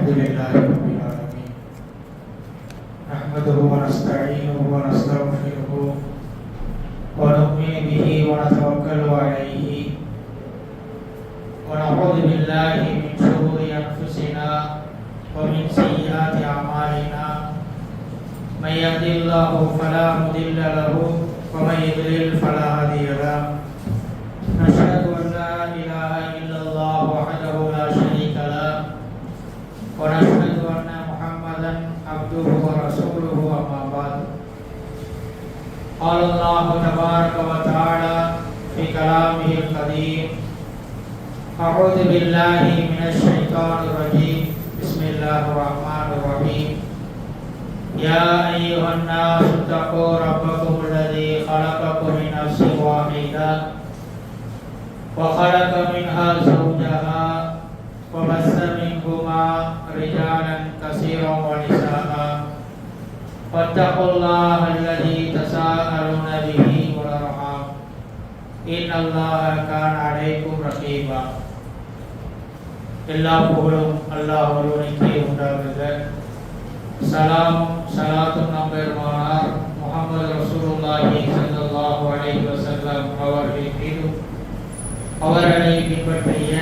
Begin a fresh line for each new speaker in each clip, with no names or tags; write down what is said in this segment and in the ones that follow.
الحمد لله رب العالمين نحمده ونستعينه ونستغفره ونؤمن به ونتوكل عليه ونعوذ بالله من شرور أنفسنا ومن سيئات أعمالنا من يهد الله فلا مضل له ومن يضلل فلا هادي له نشهد أن لا إله إلا الله وحده لا شريك له ونشهد أن محمدا عبده ورسوله أما بعد قال الله تبارك وتعالى في كلامه القديم أعوذ بالله من الشيطان الرجيم بسم الله الرحمن الرحيم يا أيها الناس اتقوا ربكم الذي خلقكم من نفس واحدة وخلق منها زوجها وبث منهما رجالا كثيرا ونساء واتقوا الله الذي تساءلون به والأرحام إن الله كان عليكم رقيبا எல்லா புகழும் அல்லாஹ் ஒருவனுக்கே உண்டாகுக. சலாமும் சலாத்தும் நம் பெருமானார் முஹம்மது ரசூலுல்லாஹி ஸல்லல்லாஹு அலைஹி வஸல்லம் அவர்கள் மீதும் அவர்களை பின்பற்றிய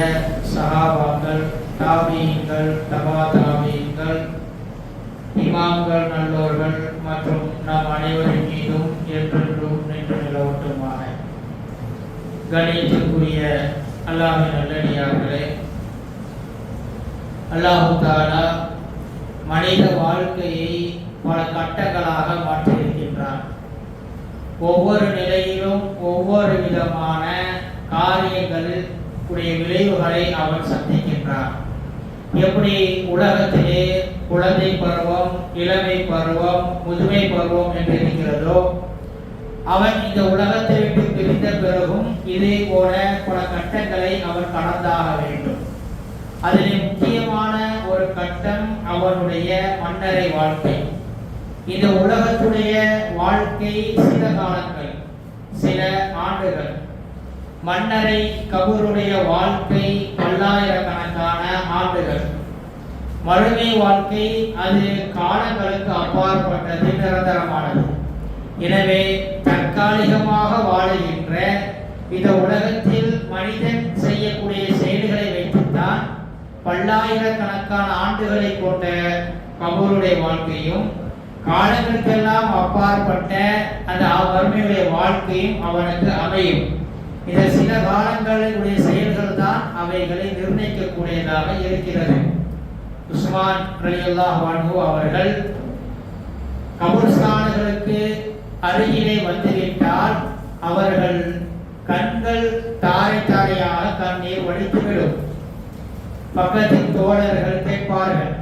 சஹாபாக்கள், தாபீன்கள், தபா தாபீன்கள், இமாம்கள், நல்லோர்கள் மற்றும் நம் அனைவரின் மீதும் என்றென்றும் நின்று நிலவட்டுமாக. கணியத்திற்குரிய அல்லாஹ்வின் நல்லடியார்களே, அல்லாஹ் தஆலா மனித வாழ்க்கையை பல கட்டங்களாக மாற்றியிருக்கின்றான். ஒவ்வொரு நிலையிலும் ஒவ்வொரு விதமான காரியங்களில் உடைய விளைவுகளை அவன் சந்திக்கின்றான். எப்படி உலகத்திலே குழந்தை பருவம், இளமை பருவம், முதுமை பருவம் என்று இருக்கிறதோ, அவன் இந்த உலகத்தை விட்டு பிரிந்த பிறகும் இதே போல பல கட்டங்களை அவன் கடந்தாக வேண்டும். அதில் முக்கியமான ஒரு கட்டம் அவனுடைய மன்னரை வாழ்க்கை. இந்த உலகத்துடைய வாழ்க்கை சில காலங்கள், சில ஆண்டுகள். மன்னரை கபருடைய வாழ்க்கை பல்லாயிரக்கணக்கான ஆண்டுகள். மறுமை வாழ்க்கை அது காலங்களுக்கு அப்பாற்பட்டது, நிரந்தரமானது. எனவே தற்காலிகமாக வாழுகின்ற இந்த உலகத்தில் மனிதன் செய்யக்கூடிய செயல்களை வைத்துத்தான் பல்லாயிரக்கணக்கான ஆண்டுகளை கொண்ட கபருடைய வாழ்க்கையும், காலங்களுக்கெல்லாம் அப்பாற்பட்ட அந்த மறுமையுடைய வாழ்க்கையும் அவனுக்கு அமையும். இந்த சில காலங்களுடைய செயல்கள் தான் அவைகளை நிர்ணயிக்கக்கூடியதாக இருக்கிறது. உஸ்மான் ரலியல்லாஹு அன்ஹு அவர்கள் கபர்ஸ்தான்களுக்கு அருகிலே வந்துவிட்டால் அவர்கள் கண்கள் தாரை தாரையாக கண்ணீர் வடித்துவிடும். பக்கத்தின் தோழர்கள் கேட்பார்கள்,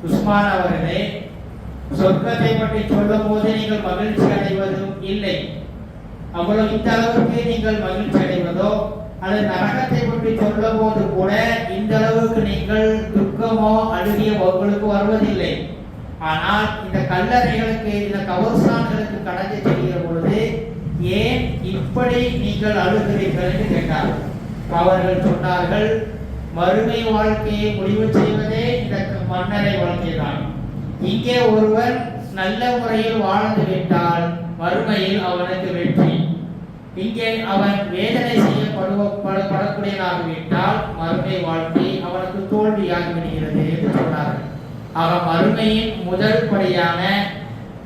உஸ்மான் அவர்களே, சொர்க்கத்தை பற்றி சொல்லும் போது நீங்கள் மகிழ்ச்சி அடைவதும் இல்லை, அவ்வளவு இந்த அளவுக்கு நீங்கள் மகிழ்ச்சி அடைவதோ, அல்லது நரகத்தை பற்றி சொல்லும் போது கூட இந்த அளவுக்கு நீங்கள் துக்கமோ அழுகிய உங்களுக்கு வருவதில்லை. ஆனால் இந்த கல்லறைகளுக்கு, இந்த கபர்ஸ்தான்களுக்கு கடந்து செல்கிற பொழுது ஏன் இப்படி நீங்கள் அழுகிறீர்கள் என்று கேட்டார்கள். அவர்கள் சொன்னார்கள், மறுமை வாழ்க்கையை முடிவு செய்வதே இந்த மன்னரை வாழ்க்கை தான். இங்கே ஒருவர் நல்ல முறையில் வாழ்ந்து விட்டால் மறுமையில் அவனுக்கு வெற்றி. இங்கே அவன் வேதனை செய்யப்படக்கூடியதாகிவிட்டால் மறுமை வாழ்க்கை அவனுக்கு தோல்வியாகி விடுகிறது என்று சொன்னார்கள். ஆக மறுமையின் முதல் படியான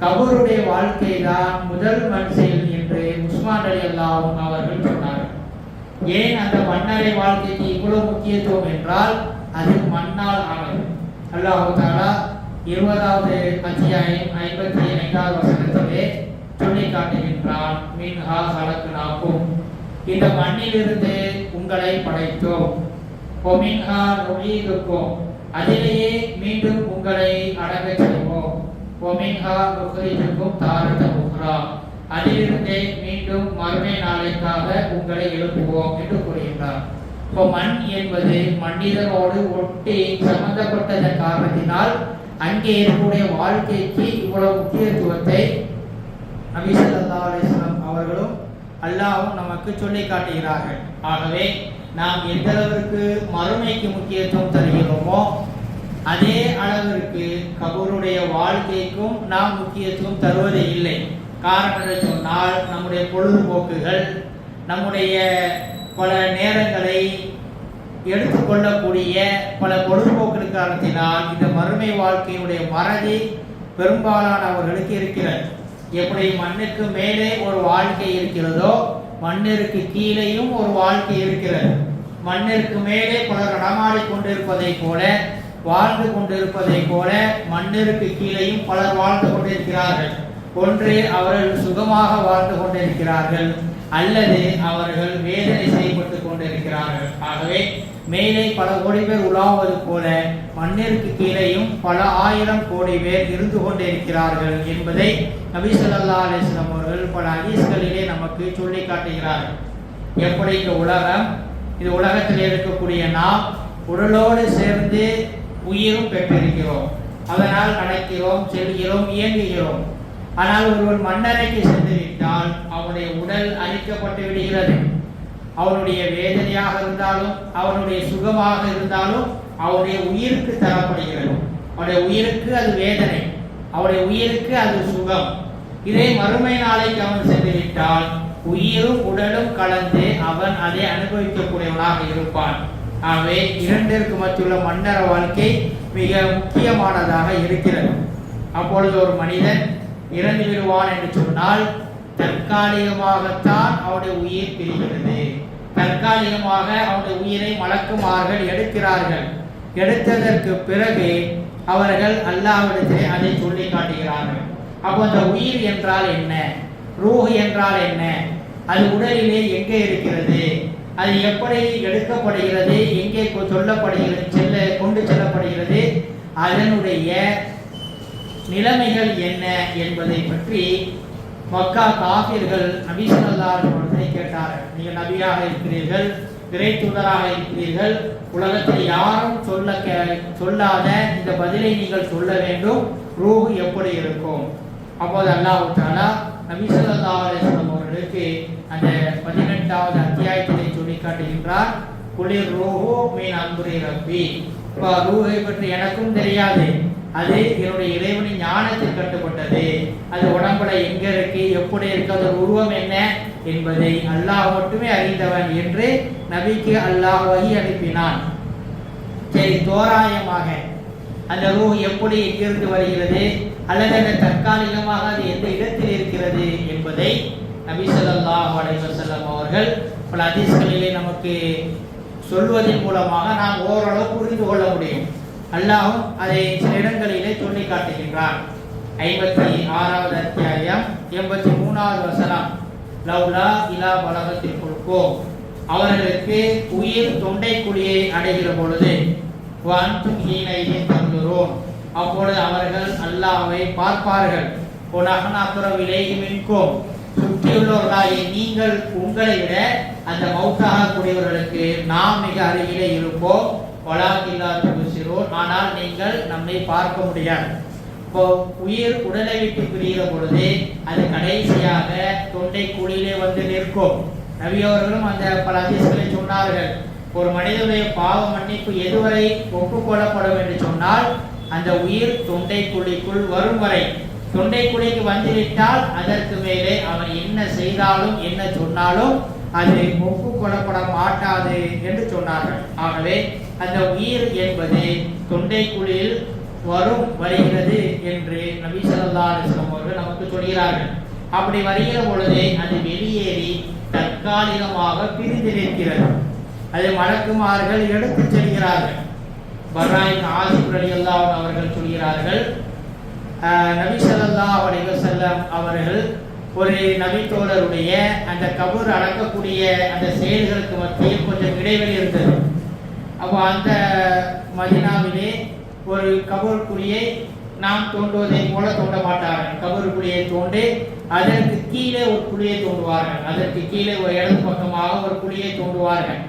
கபருடைய வாழ்க்கை தான் முதல் மன்சில் என்று உஸ்மான் ரலியல்லாஹு அவர்கள் சொன்னார்கள். ஏன் அந்த மன்னரை வாழ்க்கைக்கு இவ்வளவு முக்கியத்துவம் என்றால் அது மண்ணால் ஆனது. அல்லாஹ் தஆலா 20வது அத்தியாயம் 55வது வசனத்திலே சொல்லி காட்டுகின்றான், மின்ஹா ஹலக்னாக்கும், இந்த மண்ணிலிருந்து உங்களை படைத்தோம், ஒமின்ஹா நுஈதுக்கும், அதிலேயே மீண்டும் உங்களை அடங்கச் செய்வோம், ஒமின்ஹா நுக்ரிஜுக்கும் தாரத்தன் உக்ரா, அதிலிருந்தே மீண்டும் மறுமை நாளைக்காக உங்களை எழுப்புவோம் என்று கூறுகின்றார். இப்போ மண் என்பது மனிதனோடு ஒட்டி சம்பந்தப்பட்டதன் காரணத்தினால் அங்கே இருக்கக்கூடிய வாழ்க்கைக்கு இவ்வளவு முக்கியத்துவத்தை நபி ஸல்லல்லாஹு அலைஹி வஸல்லம் அவர்களும் அல்லாஹ்வும் நமக்கு சொல்லி காட்டுகிறார்கள். ஆகவே நாம் எந்த அளவிற்கு மறுமைக்கு முக்கியத்துவம் தருகிறோமோ அதே அளவிற்கு கபூருடைய வாழ்க்கைக்கும் நாம் முக்கியத்துவம் தருவது இல்லை. காரணம் என்று சொன்னால் நம்முடைய பொழுதுபோக்குகள், நம்முடைய பல நேரங்களை எடுத்துக்கொள்ளக்கூடிய பல பொழுதுபோக்கு காரணத்தினால் இந்த மறுமை வாழ்க்கையினுடைய மறதி பெரும்பாலானவர்களுக்கு இருக்கிறது. எப்படி மண்ணுக்கு மேலே ஒரு வாழ்க்கை இருக்கிறதோ மண்ணிற்கு கீழேயும் ஒரு வாழ்க்கை இருக்கிறது. மண்ணிற்கு மேலே பலர் நடமாடி கொண்டிருப்பதை போல, வாழ்ந்து கொண்டிருப்பதை போல மண்ணிற்கு கீழேயும் பலர் வாழ்ந்து கொண்டிருக்கிறார்கள். ஒன்று அவர்கள் சுகமாக வாழ்ந்து கொண்டிருக்கிறார்கள், அல்லது அவர்கள் வேதனை செய்யப்பட்டு கொண்டிருக்கிறார்கள். ஆகவே மேலே பல கோடி பேர் உலாவது போல மண்ணிற்கு கீழேயும் பல ஆயிரம் கோடி பேர் இருந்து கொண்டிருக்கிறார்கள் என்பதை நபி ஸல்லல்லாஹு அலைஹி வஸல்லம் அவர்கள் பல ஹதீஸ்களிலே நமக்கு சொல்லி காட்டுகிறார்கள். எப்படி இந்த உலகம், இந்த உலகத்தில் இருக்கக்கூடிய நாம் உடலோடு சேர்ந்து உயிரும் பெற்றிருக்கிறோம். அதனால் நடக்கிறோம், செல்கிறோம், இயங்குகிறோம். ஆனால் ஒருவன் மண்ணறைக்கு சென்று விட்டால் அவனுடைய உடல் அழிக்கப்பட்டு விடுகிறது. அவனுடைய வேதனையாக இருந்தாலும் அவனுடைய சுகமாக இருந்தாலும் அவனுடைய உயிருக்கு தரப்படுகிறது. அவனுடைய உயிருக்கு அது வேதனை, அவனுடைய உயிருக்கு அது சுகம். இதே மறுமை நாளைக்கு அவன் சென்று விட்டால் உயிரும் உடலும் கலந்து அவன் அதை அனுபவிக்கக்கூடியவனாக இருப்பான். ஆகவே இரண்டிற்கு மத்தியுள்ள மன்னர வாழ்க்கை மிக முக்கியமானதாக இருக்கிறது. அப்பொழுது ஒரு மனிதன் இறந்து விடுவான் என்று சொன்னால் தற்காலிகமாகத்தான் அவனுடைய உயிர் பிரிகிறது. தற்காலிகமாக அவனுடைய உயிரை மலக்குமார்கள் எடுக்கிறார்கள். எடுத்ததற்கு பிறகு அவர்கள் அல்லாஹ்விடத்திலே அதை சொல்லி காட்டுகிறார்கள். அப்போ அந்த உயிர் என்றால் என்ன, ரூஹ் என்றால் என்ன, அது உடலிலே எங்கே இருக்கிறது, அது எப்படி எடுக்கப்படுகிறது, எங்கே சொல்லப்படுகிறது, கொண்டு செல்லப்படுகிறது, அதனுடைய நிலைமைகள் என்ன என்பதை பற்றி மக்கா காஃபிர்கள் நபி ஸல்லல்லாஹு அலைஹி வஸல்லம் கேட்டார்கள். நீங்கள் நபியாக இருக்கிறீர்கள், இறை தூதராக இருக்கிறீர்கள், உலகத்தில் யாரும் சொல்லாத இந்த பதிலை நீங்கள் சொல்ல வேண்டும், ரூஹ் எப்படி இருக்கும்? அப்போது அல்லாஹ் தஆலா நபி ஸல்லல்லாஹு அலைஹி வஸல்லம் அவர்களுக்கு அந்த 18வது அத்தியாயத்திலே சொல்லி காட்டுகின்றார். குலிர் ரூஹு மின் அம்ரி ரப்பி. ரூஹை பற்றி எனக்கும் தெரியாது, அது என்னுடைய இறைவனின் ஞானத்தில் கட்டுப்பட்டது. அது உடம்புல எங்க இருக்கு, எப்படி இருக்கு, அதன் உருவம் என்ன என்பதை அல்லாஹ் மட்டுமே அறிந்தவன் என்று நபிக்கு அல்லாஹ் வஹி அனுப்பினான். சரி, தோராயமாக அந்த ரூஹ் எப்படி எங்கிருந்து வருகிறது, அல்லது அந்த தற்காலிகமாக அது எந்த இடத்தில் இருக்கிறது என்பதை நபி ஸல்லல்லாஹு அலைஹி வஸல்லம் அவர்கள் பல ஹதீஸ்களிலே நமக்கு சொல்வதன் மூலமாக நாம் ஓரளவு புரிந்து கொள்ள முடியும். அல்லாஹ் அதை சில இடங்களிலே சொல்லி காட்டுகின்றார். 56வது அத்தியாயம் 83வது வசனம். லவ்லா இலா பலகத்தில் கொடுப்போம், அவர்களுக்கு உயிர் தொண்டை குழியை அடைகிற பொழுது வான்தும் ஹீனையை தந்துரோம், அப்பொழுது அவர்கள் அல்லாஹ்வை பார்ப்பார்கள். விளையுமின்கோம், சுற்றியுள்ளவர்களாகிய நீங்கள் உங்களை விட அந்த மௌத்தாக கூடியவர்களுக்கு நாம் மிக அருகிலே இருப்போம். ஆனால் நீங்கள் நம்மை பார்க்க முடியாது. இப்போ உயிர் உடலை விட்டு பிரிகிற பொழுது அது கடைசியாக தொண்டை குழியிலே வந்து நிற்கும். நபி அவர்களும் அந்த பல ஹதீஸ்களை சொன்னார்கள். ஒரு மனிதனுடைய பாவ மன்னிப்பு எதுவரை ஒப்புக்கொள்ளப்படும் என்று சொன்னால் அந்த உயிர் தொண்டை குழிக்குள் வரும் வரை. தொண்டை குழிக்கு வந்துவிட்டால் அதற்கு மேலே அவன் என்ன செய்தாலும் என்ன சொன்னாலும் அது ஒப்புக்கொள்ளப்பட மாட்டாது என்று சொன்னார்கள். ஆகவே அந்த உயிர் என்பது தொண்டை குழியில் வருகிறது என்று நபி ஸல்லல்லாஹு அலைஹி வஸல்லம் அவர்கள் நமக்கு சொல்கிறார்கள். அப்படி வருகிற பொழுது அது வெளியேறி தற்காலிகமாக பிரிந்து நிற்கிறது. அதை மலக்குமார்கள் எடுத்துச் செல்கிறார்கள். பர்ராயின் ஆசிப் ரலியல்லாஹு அன்ஹு அவர்கள் சொல்கிறார்கள், நபி ஸல்லல்லாஹு அலைஹி வஸல்லம் அவர்கள் ஒரு நபித்தோழருடைய அந்த கபர் அடக்கக்கூடிய அந்த செயல்களுக்கு மத்தியில் கொஞ்சம் இடைவெளி இருந்தது. அப்போ அந்த மதீனாவிலே ஒரு கபர் குழியை நாம் தோண்டுவதை போல தோண்ட மாட்டார்கள். கபர் குழியை தோண்டி அதற்கு கீழே ஒரு குழியை தோண்டுவார்கள், அதற்கு கீழே ஒரு இடது பக்கமாக ஒரு குழியை தோண்டுவார்கள்.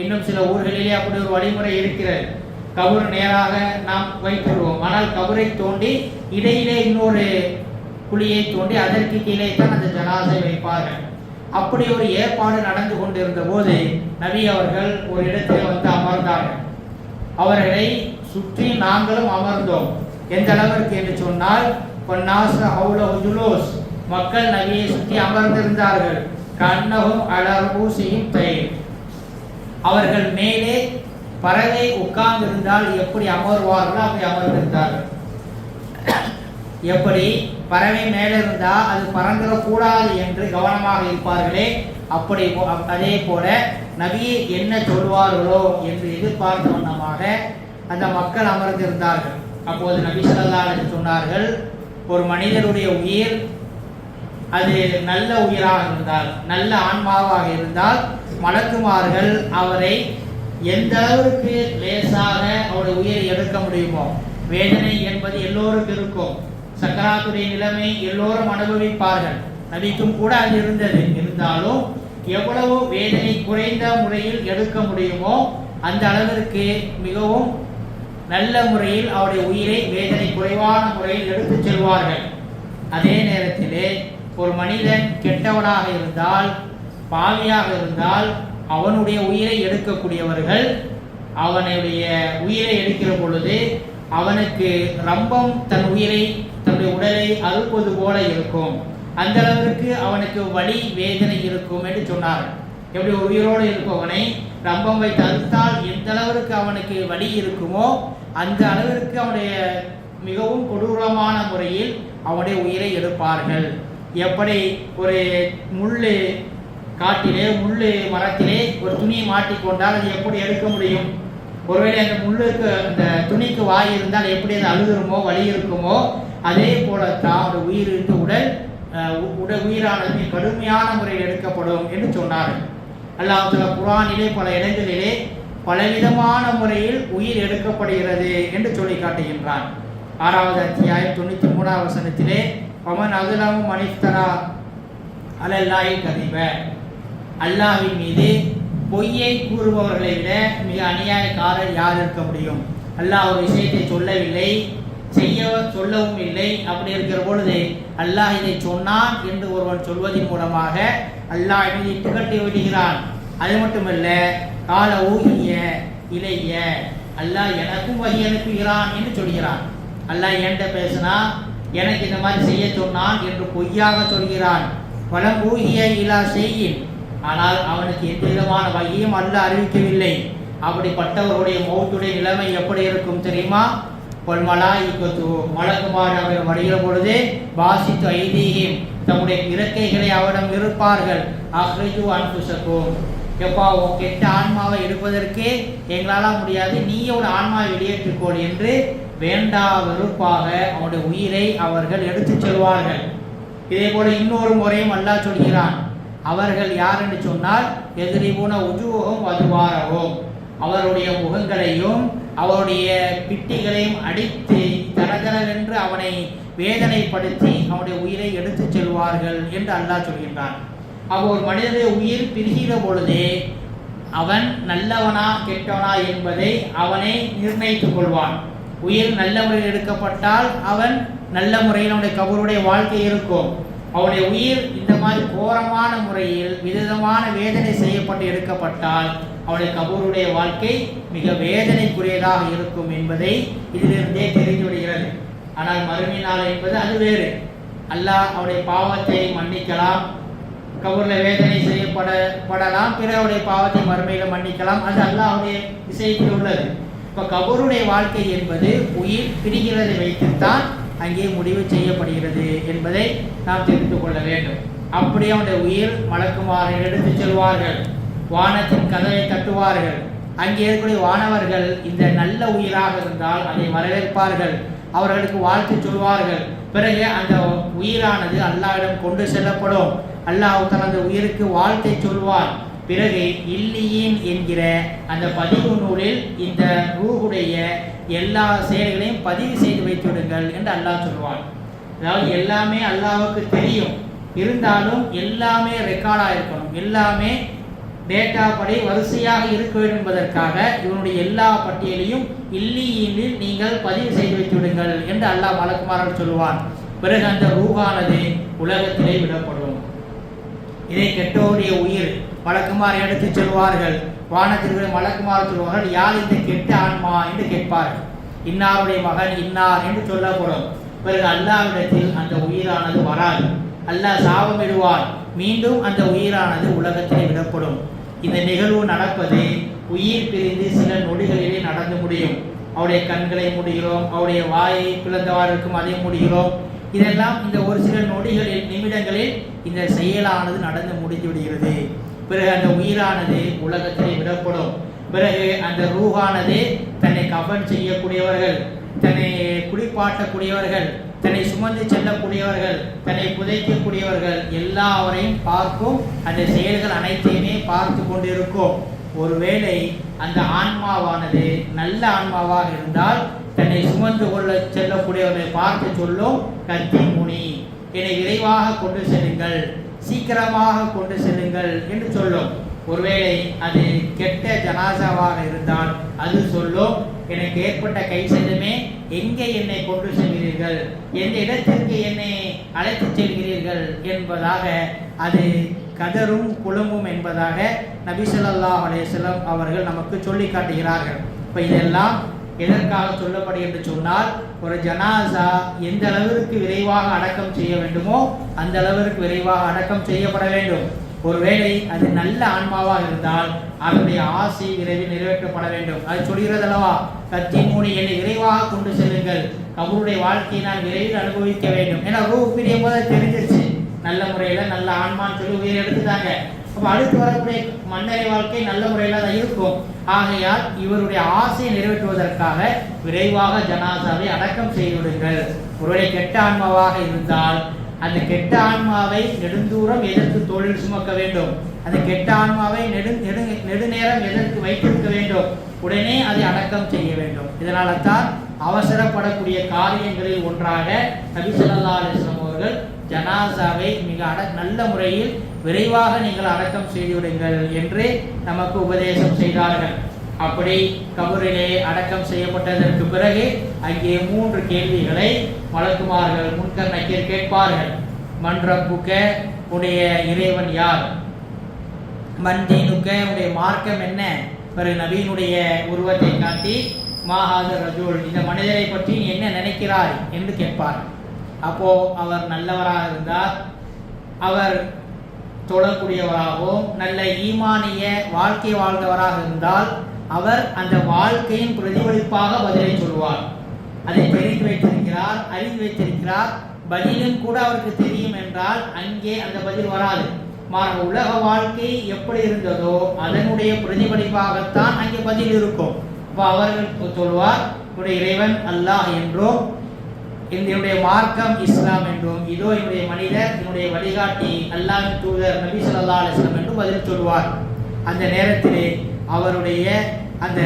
இன்னும் சில ஊர்களிலே அப்படி ஒரு வழிமுறை இருக்கிறது. கபர் நேராக நாம் வைத்துடுவோம், ஆனால் கபரை தோண்டி இடையிலே இன்னொரு குழியை தோண்டி அதற்கு கீழே தான் அந்த ஜனாசை வைப்பார்கள். அப்படி ஒரு ஏற்பாடு நடந்து கொண்டிருந்த போது நபி அவர்கள் ஒரு இடத்தில் வந்து அமர்ந்தார்கள். அவர்களை சுற்றி நாங்களும் அமர்ந்தோம். எந்த அளவிற்கு என்று சொன்னால் மக்கள் நபியை சுற்றி அமர்ந்திருந்தார்கள். கண்ணகும் அலர்பூசியும் தயிர், அவர்கள் மேலே பறவை உட்கார்ந்திருந்தால் எப்படி அமர்வார்களோ அப்படி அமர்ந்திருந்தார்கள். எப்படி பறவை மேலே இருந்தால் அது பறந்துடக்கூடாது என்று கவனமாக இருப்பார்களே, அப்படி அதே போல நபி என்ன சொல்வார்களோ என்று எதிர்பார்த்த வண்ணமாக அந்த மக்கள் அமர்ந்திருந்தார்கள். அப்போது நபி ஸல்லல்லாஹு அலைஹி வஸல்லம் சொன்னார்கள், ஒரு மனிதனுடைய உயிர் அது நல்ல உயிராக இருந்தால், நல்ல ஆன்மாவாக இருந்தால், மலக்குமார்கள் அவரை எந்த அளவுக்கு லேசாக அவருடைய உயிரை எடுக்க முடியுமோ. வேதனை என்பது எல்லோருக்கும் இருக்கும். சக்கராத்துடைய நிலைமை எல்லோரும் அனுபவிப்பார்கள். நபிக்கும் கூட அது இருந்தது. இருந்தாலும் எவ்வளவு வேதனை குறைந்த முறையில் எடுக்க முடியுமோ அந்த அளவிற்கு மிகவும் நல்ல முறையில் அவருடைய உயிரை வேதனை குறைவான முறையில் எடுத்துச் செல்வார்கள். அதே நேரத்திலே ஒரு மனிதன் கெட்டவனாக இருந்தால், பாவியாக இருந்தால், அவனுடைய உயிரை எடுக்கக்கூடியவர்கள் அவனுடைய உயிரை எடுக்கிற பொழுது அவனுக்கு ரம்பம் தன் உயிரை, தன்னுடைய உடலை அறுப்பது போல இருக்கும். அந்த அளவிற்கு அவனுக்கு வலி வேதனை இருக்கும் என்று சொன்னார். எப்படி ஒரு உயிரோடு இருப்பவனை ரம்பம் வைத்து அறுத்தால் எந்த அளவிற்கு அவனுக்கு வலி இருக்குமோ அந்த அளவிற்கு அவனுடைய மிகவும் கொடூரமான முறையில் அவனுடைய உயிரை எடுப்பார்கள். எப்படி ஒரு முள்ளு காட்டிலே, முள்ளு மரத்திலே ஒரு துணியை மாட்டிக்கொண்டால் அது எப்படி எடுக்க முடியும்? ஒருவேளை அந்த முள்ளுக்கு, அந்த துணிக்கு வாய் இருந்தால் எப்படி அது அழுகுமோ, வலி இருக்குமோ, அதே போலத்தான் ஒரு உயிருக்கு உயிரானது கடுமையான முறையில் எடுக்கப்படும் என்று சொன்னார்கள். அல்லாஹ் தஆலா குர்ஆனிலே பல இடங்களிலே பலவிதமான முறையில் உயிர் எடுக்கப்படுகிறது என்று சொல்லி காட்டுகின்றான். 6வது அத்தியாயம் 93வது வசனத்திலே பமன் அஸ்லமு மன் இஃப்தரா அலல்லாஹி கதிப, அல்லாஹ்வின் மீது பொய்யை கூறுபவர்களை விட மிக அநியாயக்காரர் யார் இருக்க முடியும்? அல்லாஹ் ஒரு விஷயத்தை சொல்லவில்லை, சொல்லவும் இல்லை. அப்படி இருக்கிற பொழுது அல்லாஹ் இதை சொன்னான் என்று ஒருவன் சொல்வதன் மூலமாக அல்லாஹ் இதை இட்டுக்கட்டி விடுகிறான். அது மட்டுமல்ல, கால ஊகிய இளைய, அல்லாஹ் எனக்கும் வகி அனுப்புகிறான் என்று சொல்கிறான். அல்லாஹ் என்கிட்ட பேசினா எனக்கு இந்த மாதிரி செய்ய சொன்னான் என்று பொய்யாக சொல்கிறான். வலம் ஊகிய இலா செய்யின், ஆனால் அவனுக்கு எந்த விதமான வகையும் அல்லாஹ் அறிவிக்கவில்லை. அப்படிப்பட்டவருடைய மௌத்துடைய நிலைமை எப்படி இருக்கும் தெரியுமா? மலக்குமார் அவர் வருகிற பொழுது பாசித்து ஐதீகம், தம்முடைய இறக்கைகளை அவரிடம் இருப்பார்கள். அஹ்ரிஜு அன்ஃபுஸக்கும், எப்பா உன் கெட்ட ஆன்மாவை எடுப்பதற்கு எங்களால் முடியாது, நீயோட ஆன்மாவை வெளியேற்றுக்கோள் என்று வேண்டா வெறுப்பாக அவனுடைய உயிரை அவர்கள் எடுத்துச் செல்வார்கள். இதே போல இன்னொரு முறையும் அல்லாஹ் சொல்கிறான். அவர்கள் யார் என்று சொன்னால் எதிரிபூன உஜூஹும் வதுவாரவும், அவருடைய முகங்களையும் அவருடைய பிட்டிகளையும் அடித்து தரதரவென்று அவனை வேதனைப்படுத்தி அவனுடைய உயிரை எடுத்துச் செல்வார்கள் என்று அல்லாஹ் சொல்கின்றான். அப்போ ஒரு மனிதனுடைய உயிர் பிரிகிற பொழுதே அவன் நல்லவனா கெட்டவனா என்பதை அவனை நிர்ணயித்துக் கொள்வான். உயிர் நல்ல முறையில் எடுக்கப்பட்டால் அவன் நல்ல முறையில் அவனுடைய கபருடைய வாழ்க்கை இருக்கும். அவனுடைய உயிர் இந்த மாதிரி கோரமான முறையில் விதமான வேதனை செய்யப்பட்டு எடுக்கப்பட்டால் அவனுடைய கபூருடைய வாழ்க்கை மிக வேதனைக்குரியதாக இருக்கும் என்பதை இதிலிருந்தே தெரிந்து விடுகிறது. ஆனால் மறுமை நாள் என்பது அது வேறு. அல்லாஹ் அவருடைய பாவத்தை மன்னிக்கலாம், கபூரில் வேதனை செய்யப்படலாம், பிறருடைய பாவத்தை மறுமையில் மன்னிக்கலாம். அது அல்லாஹ்வுடைய விஷயத்தில் உள்ளது. இப்போ கபூருடைய வாழ்க்கை என்பது உயிர் பிரிகிறதை வைத்துத்தான் அங்கே முடிவு செய்யப்படுகிறது என்பதை நாம் தெரிந்து கொள்ள வேண்டும். அப்படி அவனுடைய உயிர் மலக்குமாரை எடுத்துச் செல்வார்கள், வானத்தின் கதவை தட்டுவார்கள். அங்கே இருக்கக்கூடிய வானவர்கள் இந்த நல்ல உயிராக இருந்தால் அதை வரவேற்பார்கள், அவர்களுக்கு வாழ்த்து சொல்வார்கள். பிறகு அந்த உயிரானது அல்லாஹ்விடம் கொண்டு செல்லப்படும். அல்லாஹ் தனது உயிருக்கு வாழ்த்தை சொல்வார். பிறகு இல்லியின் என்கிற அந்த பதிவு நூலில் இந்த ரூஹுடைய எல்லா செயல்களையும் பதிவு செய்து வைத்துவிடுங்கள் என்று அல்லாஹ் சொல்வான். அதாவது எல்லாமே அல்லாஹ்வுக்கு தெரியும், இருந்தாலும் எல்லாமே ரெக்கார்டாக இருக்கணும், எல்லாமே டேட்டா படி வரிசையாக இருக்க வேண்டும் என்பதற்காக இவனுடைய எல்லா பட்டியலையும் இல்லியினில் நீங்கள் பதிவு செய்து வைத்து விடுங்கள் என்று அல்லாஹ் மலக்குமார்கள் சொல்லுவான். பிறகு அந்த ரூஹானது உலகத்திலே விடப்படும். இதை கெட்டோருடைய உயிர் மலக்குமார் எடுத்து செல்வார்கள். வானத்திற்கு மலக்குமார் சொல்வார்கள், யார் இந்த கெட்ட ஆன்மா என்று கேட்பார்கள். இன்னாருடைய மகன் இன்னார் என்று சொல்லப்படும். பிறகு அல்லாஹ்விடத்தில் அந்த உயிரானது வராது. அல்லாஹ் சாபமிடுவான். மீண்டும் அந்த உயிரானது உலகத்திலே விடப்படும். இந்த நிகழ்வு நடப்பது உயிர் பிரிந்து சில நொடிகளிலே நடந்து முடியும். அவருடைய கண்களை மூடுகிறோம், அவருடைய வாயை பிளந்தவாறு இருக்கும் அதை மூடுகிறோம். இதெல்லாம் இந்த ஒரு சில நொடிகளில் நிமிடங்களில் இந்த செயலானது நடந்து முடிந்து விடுகிறது. பிறகு அந்த உயிரானது உலகத்திலே விடப்படும். பிறகு அந்த ரூஹானது தன்னை கஃன் செய்யக்கூடியவர்கள், தன்னை குளிப்பாட்டக்கூடியவர்கள், தன்னை சுமந்து செல்லக்கூடியவர்கள், தன்னை புதைக்கக்கூடியவர்கள் எல்லாவரையும் பார்க்கும். அந்த செயல்கள் அனைத்தையுமே பார்த்து கொண்டிருக்கும். ஒருவேளை அந்த ஆன்மாவானது நல்ல ஆன்மாவாக இருந்தால் தன்னை சுமந்து கொள்ள செல்லக்கூடியவர்களை பார்த்து சொல்லும், கத்தி முனி, என்னை விரைவாக கொண்டு செல்லுங்கள், சீக்கிரமாக கொண்டு செல்லுங்கள் என்று சொல்லும். ஒருவேளை அது கெட்ட ஜனாசாவாக இருந்தால் அது சொல்லும், எனக்கு ஏற்பட்ட கை சேதமே, எங்கே என்னை கொண்டு செல்கிறீர்கள், எந்த இடத்திற்கு என்னை அழைத்து செல்கிறீர்கள் என்பதாக அது கதரும் புலம்பும் என்பதாக நபி ஸல்லல்லாஹு அலைஹி வஸல்லம் அவர்கள் நமக்கு சொல்லி காட்டுகிறார்கள். இப்போ இதெல்லாம் எதற்காக சொல்லப்படும் என்று சொன்னால், ஒரு ஜனாசா எந்த அளவிற்கு விரைவாக அடக்கம் செய்ய வேண்டுமோ அந்த அளவிற்கு விரைவாக அடக்கம் செய்யப்பட வேண்டும். ஒருவேளை அது நல்ல ஆன்மாவாக இருந்தால் அதனுடைய ஆசை விரைவில் நிறைவேற்றப்பட வேண்டும். அது சொல்கிறது அல்லவா, கத்தி மூணி, என்னை விரைவாக கொண்டு செல்லுங்கள், கபருடைய வாழ்க்கையை நான் விரைவில் அனுபவிக்க வேண்டும். ஏன்னா ரூ பிரியும் போது தெரிஞ்சிருச்சு, நல்ல முறையில் நல்ல ஆன்மான்னு சொல்லி உயிரை எடுத்துட்டாங்க. அப்போ அடுத்து வரக்கூடிய மன்னரை வாழ்க்கை நல்ல முறையில் தான் இருக்கும். ஆகையால் இவருடைய ஆசையை நிறைவேற்றுவதற்காக விரைவாக ஜனாசாவை அடக்கம் செய்துவிடுங்கள். ஒருவேளை கெட்ட ஆன்மாவாக இருந்தால் அந்த கெட்ட ஆன்மாவை நெடுந்தூரம் எதற்கு தோளில் சுமக்க வேண்டும், அந்த கெட்ட ஆன்மாவை நெடுநேரம் எதற்கு வைத்திருக்க வேண்டும், உடனே அதை அடக்கம் செய்ய வேண்டும். இதனால தான் அவசரப்படக்கூடிய காரியங்களில் ஒன்றாக நபி ஸல்லல்லாஹு அலைஹி வஸல்லம் அவர்கள் ஜனாசாவை மிக நல்ல முறையில் விரைவாக நீங்கள் அடக்கம் செய்துவிடுங்கள் என்று நமக்கு உபதேசம் செய்தார்கள். அப்படி கபரிலே அடக்கம் செய்யப்பட்டதற்கு பிறகு அங்கே 3 கேள்விகளை மலக்குமார்கள் முன்கர் நக்கீர் கேட்பார்கள். மன் ரப்புக, உடைய இறைவன் யார், மன்தீனுக்க, உடைய மார்க்கம் என்ன. பிறகு நபியினுடைய உருவத்தை காட்டி மாஹாதர் ரஜுல், இந்த மனிதரை பற்றி நீ என்ன நினைக்கிறாய் என்று கேட்பார். அப்போ அவர் நல்லவராக இருந்தார், அவர் தொழக்கூடியவராகவும் நல்ல ஈமானிய வாழ்க்கை வாழ்ந்தவராக இருந்தால் அவர் அந்த வாழ்க்கையின் பிரதிபலிப்பாக பதிலை சொல்வார். அதை தெரிந்து வைத்திருக்கிறார், அறிந்து வைத்திருக்கிறார், பதிலும் கூட அவருக்கு தெரியும் என்றால் அங்கே அந்த பதில் வராது. மாறாக உலக வாழ்க்கை எப்படி இருந்ததோ அதனுடைய பிரதிபலிப்பாகத்தான் அங்கே பதில் இருக்கும். இப்போ அவர்கள் சொல்வார், உடைய இறைவன் அல்லாஹ் என்றும் என்னுடைய மார்க்கம் இஸ்லாம் என்றும், இதோ என்னுடைய மனிதர், என்னுடைய வழிகாட்டி அல்லாஹ்வின் தூதர் நபி ஸல்லல்லாஹு அலைஹி வஸல்லம் என்று பதில் சொல்வார். அந்த நேரத்திலே அவருடைய அந்த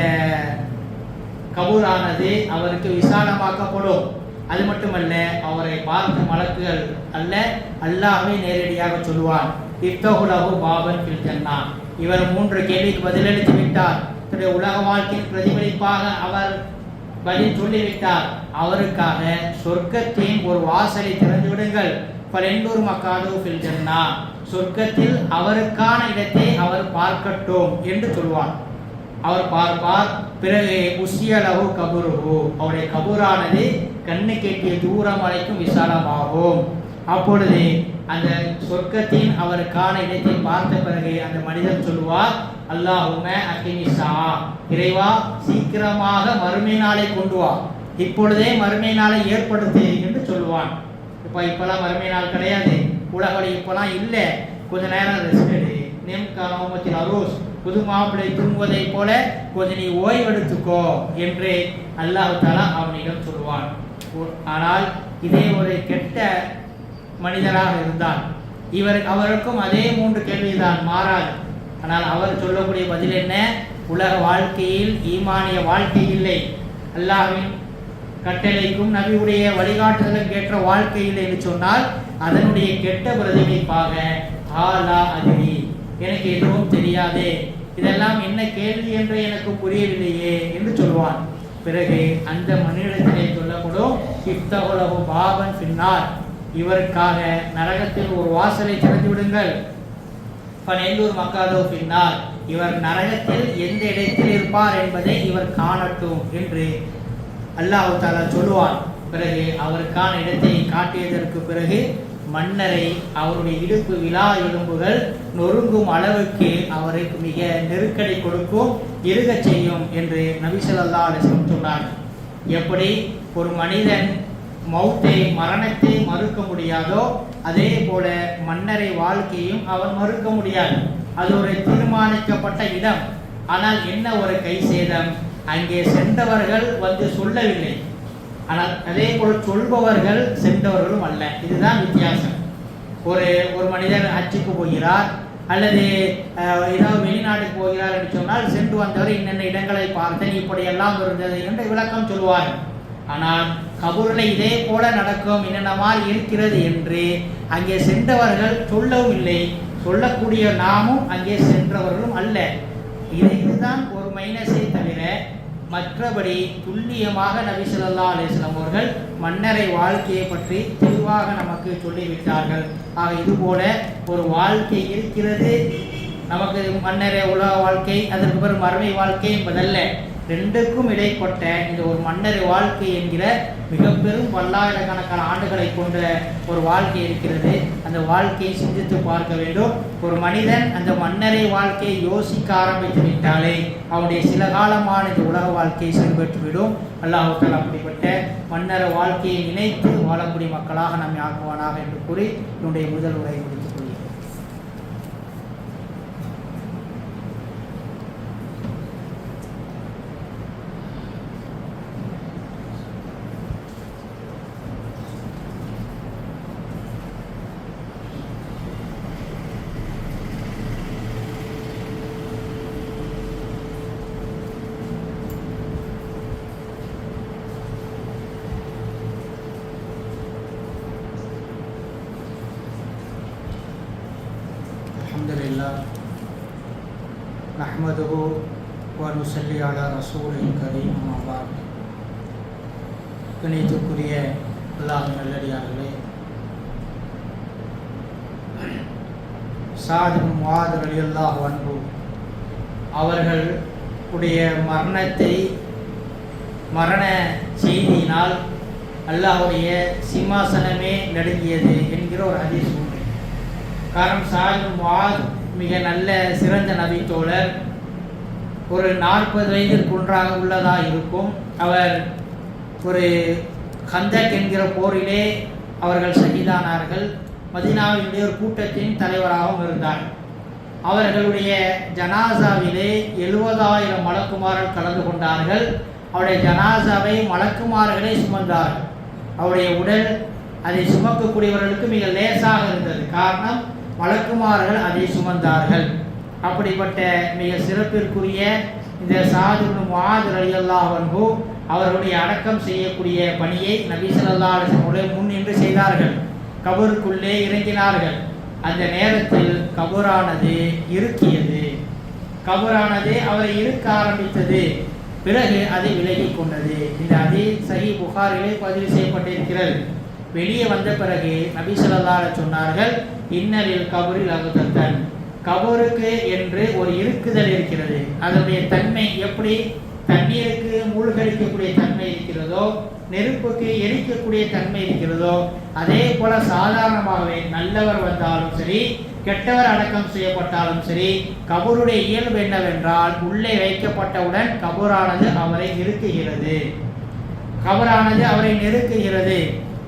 கபூரானது அவருக்கு விசாலமாக்கப்படும். அது மட்டுமல்ல, அவரை பார்த்த மலக்குகள் அல்ல அல்லாஹ்வை நேரடியாக சொல்வான், இஃப்தஹுலஹு பாபன் ஃபில் ஜன்னா, இவர் 3 கேள்விக்கு பதிலளித்து விட்டார், தன்னுடைய உலக வாழ்க்கையின் பிரதிபலிப்பாக அவர் பதில் சொல்லிவிட்டார், அவருக்காக சொர்க்கத்தின் ஒரு வாசலை திறந்து விடுங்கள், பலெண்டூர் மக்காது ஃபில் ஜன்னா, சொர்க்கத்தில் அவருக்கான இடத்தை அவர் பார்க்கட்டும் என்று சொல்வார். அவர் பார்ப்பார். பிறகு உஸ்யலஹு கபுருஹு, அவருடைய கபூரானது கண்ணு கேட்டிய தூரம் வரைக்கும் விசாலமாகும். அப்பொழுது அந்த சொர்க்கத்தின் அவருக்கான இடத்தை பார்த்த பிறகு அந்த மனிதன் சொல்லுவார், அல்லாஹும்ம அகிமிஸா, இறைவா சீக்கிரமாக மறுமை நாளை கொண்டு வா, இப்பொழுதே மறுமை நாளை ஏற்படுத்து என்று சொல்லுவான். இப்பெல்லாம் மறுமை நாள் கிடையாது, உலக இப்பெல்லாம் இல்லை, கொஞ்ச நேரம் ரெஸ்ட் எடு, நேம்காலத்தில் அரோஸ், புது மாப்பிள்ளை தூங்குவதை போல கொஞ்சம் நீ ஓய்வெடுத்துக்கோ என்று அல்லாஹ் தஆலா அவனிடம் சொல்லுவான். ஆனால் இதே ஒரு கெட்ட மனிதராக இருந்தால் அவருக்கும் அதே 3 கேள்விதான் மாறாது. ஆனால் அவர் சொல்லக்கூடிய பதில் என்ன, உலக வாழ்க்கையில் ஈமானிய வாழ்க்கை இல்லை, அல்லாஹ்வின் கட்டளைக்கும் நபியுடைய வழிகாட்டுதலுக்கு ஏற்ற வாழ்க்கை இல்லை என்று சொன்னால் அதனுடைய கெட்ட பிரதிபலிப்பாக ஆலா அதிரி, எனக்கு எதுவும் தெரியாதே, இதெல்லாம் என்ன கேள்வி என்று எனக்கு புரியவில்லையே என்று சொல்வான். பிறகு அந்த மனிதத்திலே சொல்லப்படும், இஃப்தஹுலஹு பாபன் ஃபின்னார், இவருக்காக நரகத்தில் ஒரு வாசலை திறந்து விடுங்கள், பலெண்டூர் மக்காது ஃபின்னார், இவர் நரகத்தில் எந்த இடத்தில் இருப்பார் என்பதை இவர் காணட்டும் என்று அல்லாஹ் தஆலா சொல்லுவான். பிறகு அவருக்கான இடத்தை காட்டியதற்கு பிறகு மன்னரை அவருடைய இடுப்பு விலா எலும்புகள் நொறுங்கும் அளவுக்கு அவருக்கு மிக நெருக்கடி கொடுக்கும், இருகச் செய்யும் என்று நபி ஸல்லல்லாஹு அலைஹி வஸல்லம் சொன்னார்கள். எப்படி ஒரு மனிதன் மௌத்தை மரணத்தை மறுக்க முடியாதோ அதே போல மன்னரை வாழ்க்கையும் அவன் மறுக்க முடியாது. அது ஒரு தீர்மானிக்கப்பட்ட இடம். ஆனால் என்ன ஒரு கை சேதம், அங்கே சென்றவர்கள் வந்து சொல்லவில்லை, ஆனால் அதே போல் சொல்பவர்கள் சென்றவர்களும் அல்ல. இதுதான் வித்தியாசம். ஒரு மனிதர் ஹஜ்ஜுக்கு போகிறார் அல்லது ஏதாவது வெளிநாட்டுக்கு போகிறார் என்று சொன்னால் சென்று வந்தவர் இன்னென்ன இடங்களை பார்த்தேன், இப்படியெல்லாம் இருந்தது என்று விளக்கம் சொல்வார். ஆனால் கபூரில் இதே போல நடக்கும், என்னென்ன மாதிரி இருக்கிறது என்று அங்கே சென்றவர்கள் சொல்லவும் இல்லை, சொல்லக்கூடிய நாமும் அங்கே சென்றவர்களும் அல்ல. இதுதான் ஒரு மைனஸை தவிர மற்றபடி துல்லியமாக நபி ஸல்லல்லாஹு அலைஹி வஸல்லம் அவர்கள் மன்னரை வாழ்க்கையை பற்றி தெளிவாக நமக்கு சொல்லிவிட்டார்கள். ஆக இதுபோல ஒரு வாழ்க்கை இருக்கிறது நமக்கு, மன்னரை உலக வாழ்க்கை, அதற்கு பிறகு மறுமை வாழ்க்கை என்பதல்ல. ரெண்டுக்கும் இடைப்பட்ட இந்த ஒரு மன்னரை வாழ்க்கை என்கிற மிக பெரும் பல்லாயிரக்கணக்கான ஆண்டுகளை கொண்ட ஒரு வாழ்க்கை இருக்கிறது. அந்த வாழ்க்கையை சிந்தித்து பார்க்க வேண்டும். ஒரு மனிதன் அந்த மன்னரை வாழ்க்கையை யோசிக்க ஆரம்பித்து விட்டாலே அவனுடைய சில காலமான இந்த உலக வாழ்க்கையை செல்பெற்றுவிடும். அல்லாஹ் தஆலா அப்படிப்பட்ட மன்னரை வாழ்க்கையை நினைத்து வாழக்கூடிய மக்களாக நம்மை ஆக்குவானாக என்று கூறி என்னுடைய முதல் உரையை முடித்துக் கொள்கிறேன். அல்ஹம்துலில்லாஹ் நஹ்மதுஹு வ நுஸல்லி அலா ரசூலில் கரீம். அம்மா பஅத். கணியத்துக்குரிய அல்லாஹ் நல்லடியார்களே, ஸஅத் இப்னு முஆத் ரலியல்லாஹு அன்ஹு அவர்களுடைய மரண செய்தியினால் அல்லாஹ்வுடைய சிம்மாசனமே நடுங்கியது என்கிற ஒரு ஹதீஸ் உண்டு. காரணம், ஸஅத் இப்னு முஆத் மிக நல்ல சிறந்த நபி தோழர். ஒரு 40 வயதிற்கு ஒன்றாக உள்ளதாக இருக்கும். அவர் ஒரு கந்தக் என்கிற போரிலே அவர்கள் ஷஹீதானார்கள். மதீனாவினுடைய ஒரு கூட்டத்தின் தலைவராகவும் இருந்தார். அவர்களுடைய ஜனாசாவிலே 70,000 மலக்குமார்கள் கலந்து கொண்டார்கள். அவருடைய ஜனாசாவை மலக்குமார்களே சுமந்தார்கள். அவருடைய உடல் அதை சுமக்கக்கூடியவர்களுக்கு மிக லேசாக இருந்தது. காரணம், மலக்குமார்கள் அதை சுமந்தார்கள். அப்படிப்பட்ட மிக சிறப்பிற்குரிய இந்த ஸஅத் இப்னு முஆத் ரலியல்லாஹு அன்ஹு அவர்களுடைய அடக்கம் செய்யக்கூடிய பணியை நபி ஸல்லல்லாஹு அலைஹி வஸல்லம் முன் நின்று செய்தார்கள். கபருக்குள்ளே இறங்கினார்கள். அந்த நேரத்தில் கபரானது இருக்கியது. கபரானது அவரை இருக்க ஆரம்பித்தது. பிறகு அது விலகி கொண்டது. இந்த ஹதீஸ் சஹீஹ் புகாரிலே பதிவு செய்யப்பட்டிருக்கிறது. வெளியே வந்த பிறகு நபி ஸல்லல்லாஹு அலைஹி வஸல்லம் சொன்னார்கள், இன்னலில் கபரில் அகுதத்தன், கபருக்கு என்று ஒரு இருக்குதல் இருக்கிறது. அதனுடைய தன்மை எப்படி தண்ணீருக்கு மூழ்கடிக்கக்கூடிய தன்மை இருக்கிறதோ, நெருப்புக்கு எரிக்கக்கூடிய தன்மை இருக்கிறதோ, அதே போல சாதாரணமாகவே நல்லவர் வந்தாலும் சரி, கெட்டவர் அடக்கம் செய்யப்பட்டாலும் சரி, கபருடைய இயல்பு என்னவென்றால் உள்ளே வைக்கப்பட்டவுடன் கபரானது அவரை நெருக்குகிறது. கபரானது அவரை நெருக்குகிறது.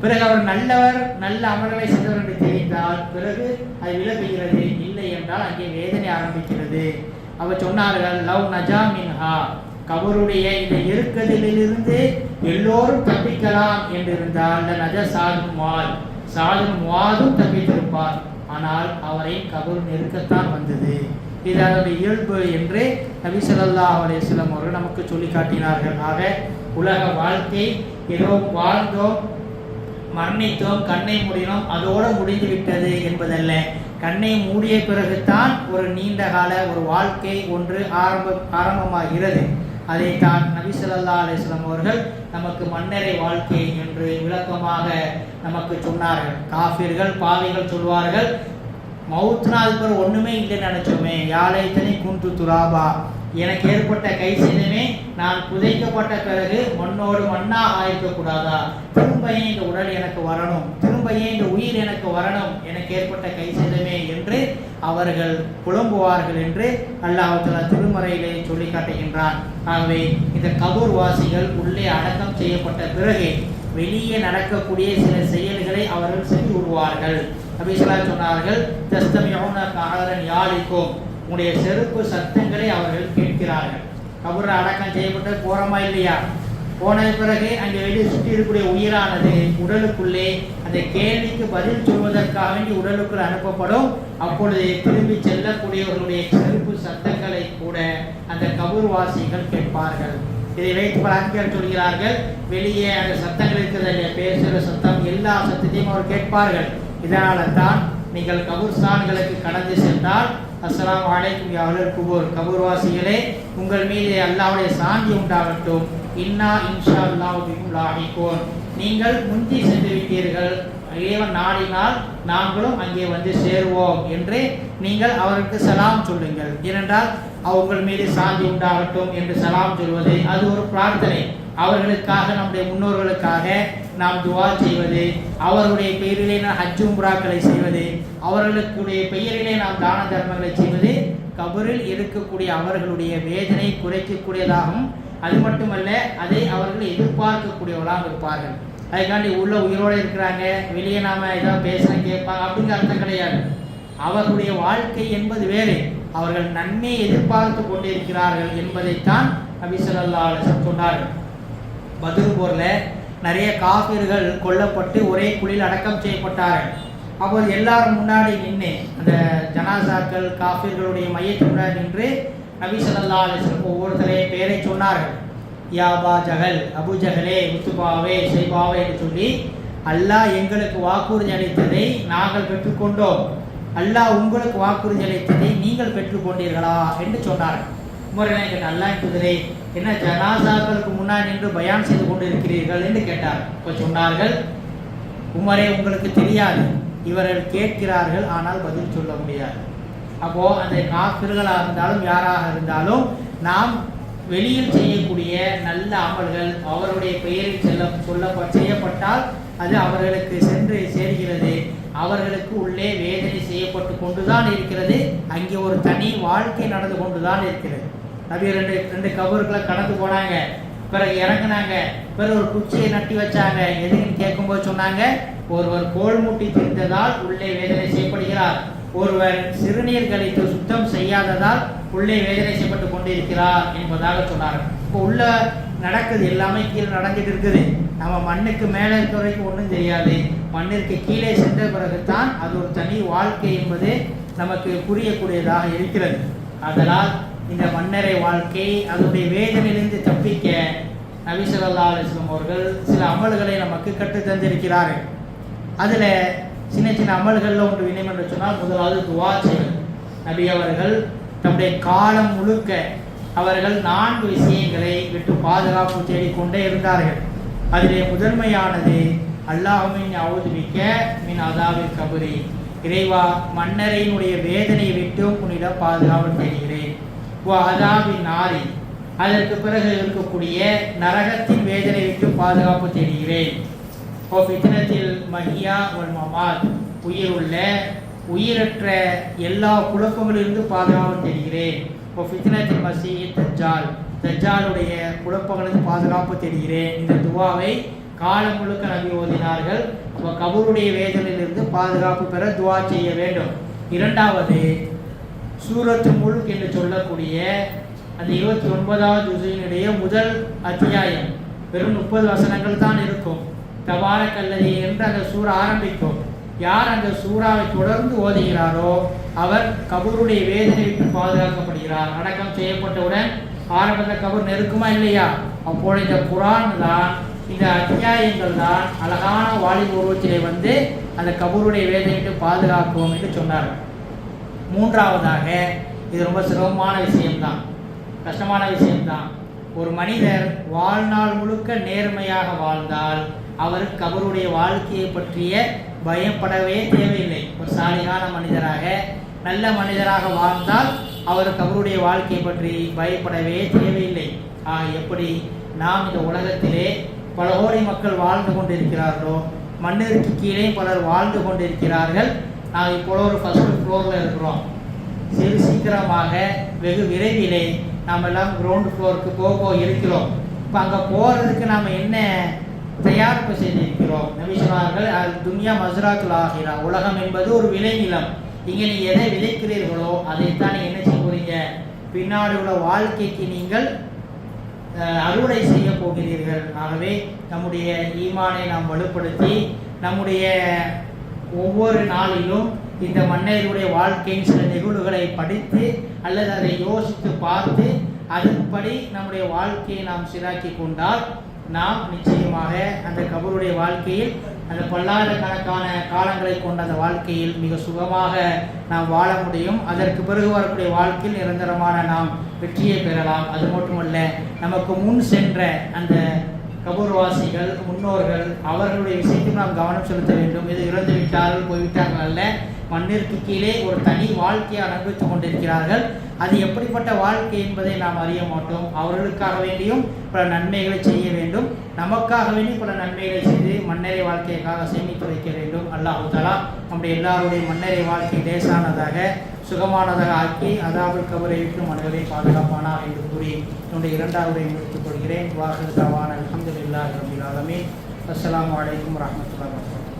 பிறகு அவர் நல்லவர், நல்ல அமல்களை செய்தவர் என்று தெரிந்தால் பிறகு அது விலகுகிறது. இல்லை என்றால் அங்கே வேதனை ஆரம்பிக்கிறது. அவர் சொன்னார்கள், லவ் நஜா மின்ஹா, கபருடைய இந்த இறுக்கதிலிருந்து எல்லோரும் தப்பிக்கலாம் என்றிருந்தால் நஜ ஸஅத் இப்னு முஆதும் தப்பித்திருப்பார். ஆனால் அவரை கபர் நெருக்கத்தான் வந்தது. இது அதனுடைய இயல்பு என்று நபி ஸல்லல்லாஹு அலைஹி வஸல்லம் அவர்கள் நமக்கு சொல்லி காட்டினார்கள். ஆக உலக வாழ்க்கை ஏதோ வாழ்ந்தோம், மரணித்தோம், கண்ணை மூடினோம், அதோடு முடிந்து விட்டது என்பதல்ல. கண்ணை மூடிய பிறகுதான் ஒரு நீண்ட கால ஒரு வாழ்க்கை ஒன்று ஆரம்பமாகிறது. அதைத்தான் நபி ஸல்லல்லாஹு அலைஹி வஸல்லம் அவர்கள் நமக்கு மன்னரை வாழ்க்கை என்று விளக்கமாக நமக்கு சொன்னார்கள். காஃபிர்கள், பாவிகள் சொல்வார்கள், மவுத்னாதுக்கு ஒன்றுமே இல்லைன்னு நினைச்சோமே, யாழைத்தனி குந்து துராபா, எனக்கு ஏற்பட்ட கை சேதமே நான் புதைக்கப்பட்ட பிறகு மண்ணோடு மண்ணாக ஆயிருக்கக்கூடாதா? திரும்ப ஏன் இந்த உடல் எனக்கு வரணும்? திரும்ப ஏன் இந்த உயிர் எனக்கு வரணும்? எனக்கு ஏற்பட்ட கை சேதமே என்று அவர்கள் புலம்புவார்கள் என்று அல்லாஹ் தஆலா திருமறையிலே சொல்லி காட்டுகின்றான். ஆகவே இந்த கபூர் வாசிகள் உள்ளே அடக்கம் செய்யப்பட்ட பிறகு வெளியே நடக்கக்கூடிய சில செயல்களை அவர்கள் செஞ்சு விடுவார்கள். நபி ஸல்லல்லாஹு அலைஹி சொன்னார்கள், தஸ்தமிஊன கஅலன் யாலிக்கும், உங்களுடைய செருப்பு சத்தங்களை அவர்கள் கேட்கிறார்கள். கபூர் அடக்கம் செய்யப்பட்டு போறோமா இல்லையா? போன பிறகு அங்கே வெளியே சுற்றி இருக்கக்கூடிய உயிரானது உடலுக்குள்ளே அந்த கேள்விக்கு பதில் சொல்வதற்காக வேண்டி உடலுக்குள் அனுப்பப்படும். அப்பொழுது திரும்பி செல்லக்கூடியவர்களுடைய செருப்பு சத்தங்களை கூட அந்த கபூர்வாசிகள் கேட்பார்கள். இதை வைத்து பல அறிஞர்கள் சொல்கிறார்கள், வெளியே அந்த சத்தங்கள் இருக்கிறது இல்லையா, பேசுகிற சத்தம், எல்லா சத்தத்தையும் அவர் கேட்பார்கள். இதனால தான் நீங்கள் கபூர்ஸ்தான்களுக்கு கடந்து சென்றால், அஸ்ஸலாமு அலைக்கும் யா அஹ்லல் குபூர், கபூர்வாசிகளே உங்கள் மீது அல்லாஹ்வுடைய சாந்தி உண்டாகட்டும், இன்னா இன்ஷா அல்லாஹ் பிக்கும் லாஹிகூன், நீங்கள் முந்தி சென்று விட்டீர்கள், இறைவன் நாடினால் நாங்களும் அங்கே வந்து சேருவோம் என்று நீங்கள் அவருக்கு சலாம் சொல்லுங்கள். ஏனென்றால் அவங்கள் மீது சாந்தி உண்டாகட்டும் என்று சலாம் சொல்வது அது ஒரு பிரார்த்தனை. அவர்களுக்காக, நம்முடைய முன்னோர்களுக்காக நாம் துவா செய்வது, அவர்களுடைய பெயரிலே நாம் ஹஜ் உம்ராக்களை செய்வது, அவர்களுடைய பெயரிலே நாம் தான தர்மங்களை செய்வது கபரில் இருக்கக்கூடிய அவர்களுடைய வேதனை குறைக்கக்கூடியதாகவும், அது மட்டுமல்ல அதை அவர்கள் எதிர்பார்க்கக்கூடியவர்களாக இருப்பார்கள். அதுக்காண்டி உள்ள உயிரோடு இருக்கிறாங்க, வெளியே நாம ஏதாவது பேசினா கேட்பாங்க அப்படிங்கிற அர்த்தம் கிடையாது. அவர்களுடைய வாழ்க்கை என்பது வேறு, அவர்கள் நன்மையை எதிர்பார்த்து கொண்டிருக்கிறார்கள் என்பதைத்தான் நபி ஸல்லல்லாஹு அலைஹி வஸல்லம் சொன்னார்கள். பத்ர் போர்ல நிறைய காஃபிர்கள் கொல்லப்பட்டு ஒரே குழியில் அடக்கம் செய்யப்பட்டார்கள். அப்போது எல்லாரும் முன்னாடி நின்று அந்த ஜனாசாக்கள் காஃபிர்களுடைய மையத்து முன்னாடி நின்று நபி ஸல்லல்லாஹு அலைஹி வஸல்லம் ஒவ்வொருத்தரைய பேரை சொன்னார்கள். யா அபா ஜஹல், அபு ஜஹலே, உத்துபாவே, ஷைபாவே என்று சொல்லி, அல்லாஹ் எங்களுக்கு வாக்குறுதி அளித்ததை நாங்கள் பெற்றுக்கொண்டோம், அல்லாஹ் உங்களுக்கு வாக்குறுதி அளித்ததை நீங்கள் பெற்றுக்கொண்டீர்களா என்று சொன்னார்கள். உமரனை கேட்ட, அல்லாஹ் குதிரை என்ன ஜனாசாக்களுக்கு முன்னாடி நின்று பயான் செய்து கொண்டு இருக்கிறீர்கள் என்று கேட்டார். இப்போ சொன்னார்கள், உமரே உங்களுக்கு தெரியாது, இவர்கள் கேட்கிறார்கள் ஆனால் பதில் சொல்ல முடியாது. அப்போ அந்த காஃபிர்களாக இருந்தாலும் யாராக இருந்தாலும் நாம் வெளியில் செய்யக்கூடிய நல்ல அமல்கள் அவருடைய பெயரில் செய்யப்பட்டால் அது அவர்களுக்கு சென்று சேர்கிறது. அவர்களுக்கு உள்ளே வேதனை செய்யப்பட்டு கொண்டுதான் இருக்கிறது, அங்கே ஒரு தனி வாழ்க்கை நடந்து கொண்டுதான் இருக்கிறது. நபி ரெண்டு கபூர்களை கடந்து போனாங்க, பிறகு இறங்கினாங்க, பிறகு ஒரு குச்சியை நட்டி வச்சாங்க. எதுக்குன்னு கேட்கும்போது சொன்னாங்க, ஒருவர் கோல் மூட்டி திரிந்ததால் உள்ளே வேதனை செய்யப்படுகிறார், ஒருவர் சிறுநீர் கழித்து சுத்தம் செய்யாததால் உள்ளே வேதனை செய்யப்பட்டு கொண்டிருக்கிறார் என்பதாக சொன்னார்கள். இப்போ உள்ள நடக்குது எல்லாமே கீழே நடந்துட்டு இருக்குது. நம்ம மண்ணுக்கு மேலே இருக்கிற வரைக்கும் ஒன்றும் தெரியாது, மண்ணிற்கு கீழே சென்ற பிறகுதான் அது ஒரு தனி வாழ்க்கை என்பது நமக்கு புரியக்கூடியதாக இருக்கிறது. அதனால் இந்த மன்னரை வாழ்க்கை அதனுடைய வேதனையிலிருந்து தப்பிக்க நபி ஸல்லல்லாஹு அலைஹி வஸல்லம் அவர்கள் சில அமல்களை நமக்கு கற்று தந்திருக்கிறார்கள். அதில் சின்ன சின்ன அமல்களில் ஒன்று வினயம் என்று சொன்னால், முதலாவது துவா செய்வது. நபி அவர்கள் தம்முடைய காலம் முழுக்க அவர்கள் 4 விஷயங்களை விட்டு பாதுகாப்பு தேடிக்கொண்டே இருந்தார்கள். அதிலே முதன்மையானது அல்லாஹுமின் அவுதுபிக்க மின் அதாவில் கபரி, இறைவா மன்னரையினுடைய வேதனை விட்டும் உன்னிடம் பாதுகாப்பு தேடுகிறேன். அதாவின் நாரி, அதற்கு பிறகு இருக்கக்கூடிய நரகத்தின் வேதனை விட்டு பாதுகாப்பு தேடுகிறேன். ஃபித்னத்தில் மஹியா வல் மமாத், உயிருள்ள உயிரற்ற எல்லா குழப்பங்களிலிருந்து பாதுகாப்பு தேடுகிறேன். ஃபித்னத்தில் மஸீஹ் தஜ்ஜால், தஜ்ஜாலுடைய குழப்பங்களிலிருந்து பாதுகாப்பு தேடுகிறேன். இந்த துவாவை காலம் முழுக்க நபி ஓதினார்கள். கபூருடைய வேதனையிலிருந்து பாதுகாப்பு பெற துவா செய்ய வேண்டும். இரண்டாவது, சூரத்து முல்க் என்று சொல்லக்கூடிய அந்த 29வது ஜுஸினுடைய முதல் அத்தியாயம், வெறும் 30 வசனங்கள் தான் இருக்கும். தபாரக்கல்லதி என்று அந்த சூரா ஆரம்பிக்கும். யார் அந்த சூறாவை தொடர்ந்து ஓதுகிறாரோ அவர் கபூருடைய வேதனை விட்டு பாதுகாக்கப்படுகிறார். அடக்கம் செய்யப்பட்டவுடன் ஆரம்பத்தில் கபூர் நெருக்குமா இல்லையா? அப்போது இந்த குர்ஆன் தான், இந்த அத்தியாயங்கள் தான் அழகான வாலிப உருவத்திலே வந்து அந்த கபூருடைய வேதனை விட்டு பாதுகாக்கும் என்று சொன்னார். மூன்றாவதாக, இது ரொம்ப சிரமமான விஷயம்தான், கஷ்டமான விஷயம்தான். ஒரு மனிதர் வாழ்நாள் முழுக்க நேர்மையாக வாழ்ந்தால் அவர் கபருடைய வாழ்க்கையை பற்றிய பயப்படவே தேவையில்லை. ஒரு சாலிகான மனிதராக நல்ல மனிதராக வாழ்ந்தால் அவர் கபருடைய வாழ்க்கையை பற்றி பயப்படவே தேவையில்லை. எப்படி நாம் இந்த உலகத்திலே பல கோடி மக்கள் வாழ்ந்து கொண்டிருக்கிறார்களோ, மண்ணிற்கு கீழே பலர் வாழ்ந்து கொண்டிருக்கிறார்கள். நாங்கள் இப்போ ஒரு ஃபர்ஸ்ட் ஃப்ளோரில் இருக்கிறோம். சீக்கிரமாக வெகு விரைவிலே நாம் எல்லாம் கிரவுண்ட் ஃப்ளோருக்கு போக இருக்கிறோம். இப்போ அங்கே போகிறதுக்கு நாம் என்ன தயாரிப்பு செய்திருக்கிறோம்? நபி சொன்னார்கள், துன்யா மஸ்ராத்துல் ஆகிரா, உலகம் என்பது ஒரு விளைநிலம். இங்கே நீங்கள் எதை விதைக்கிறீர்களோ அதைத்தான் நீங்கள் என்ன செய்ய போகிறீங்க, பின்னாடி உள்ள வாழ்க்கைக்கு நீங்கள் அறுவடை செய்ய போகிறீர்கள். ஆகவே நம்முடைய ஈமானை நாம் வலுப்படுத்தி நம்முடைய ஒவ்வொரு நாளிலும் இந்த மன்னருடைய வாழ்க்கையின் சில நிகழ்வுகளை படித்து அல்லது அதை யோசித்து பார்த்து அதன்படி நம்முடைய வாழ்க்கையை நாம் சீராக்கி கொண்டால் நாம் நிச்சயமாக அந்த கபருடைய வாழ்க்கையில் அந்த பல்லாயிரக்கணக்கான காலங்களை கொண்ட அந்த வாழ்க்கையில் மிக சுகமாக நாம் வாழ முடியும். அதற்கு பிறகு வரக்கூடிய வாழ்க்கையில் நிரந்தரமான நாம் வெற்றியை பெறலாம். அது மட்டுமல்ல, நமக்கு முன் சென்ற அந்த கபூர்வாசிகள் முன்னோர்கள் அவர்களுடைய விஷயத்தில் நாம் கவனம் செலுத்த வேண்டும். இது இறந்து விட்டார்கள் போய்விட்டார்கள் அல்ல, மண்ணிற்கு கீழே ஒரு தனி வாழ்க்கையை அனுபவித்துக் கொண்டிருக்கிறார்கள். அது எப்படிப்பட்ட வாழ்க்கை என்பதை நாம் அறிய மாட்டோம். அவர்களுக்காக வேண்டியும் பல நன்மைகளை செய்ய வேண்டும், நமக்காக வேண்டியும் பல நன்மைகளை செய்து மன்னரை வாழ்க்கைக்காக சேமித்து வைக்க வேண்டும். அல்லாஹு தஆலா நம்முடைய எல்லாருடைய மன்னரை வாழ்க்கை லேசானதாக சுகமானதாக ஆக்கி அதாபுல் கபரை விட்டு மன்னரை பாதுகாப்பானா என்று கூறி என்னுடைய இரண்டாவதை முடித்துக் கொள்கிறேன். வாஹிர் தவானா அல்ஹம்துலில்லாஹி ரப்பில் ஆலமீன். அஸ்ஸலாமு அலைக்கும் வரஹ்மத்துல்லாஹி வபரகாத்துஹு.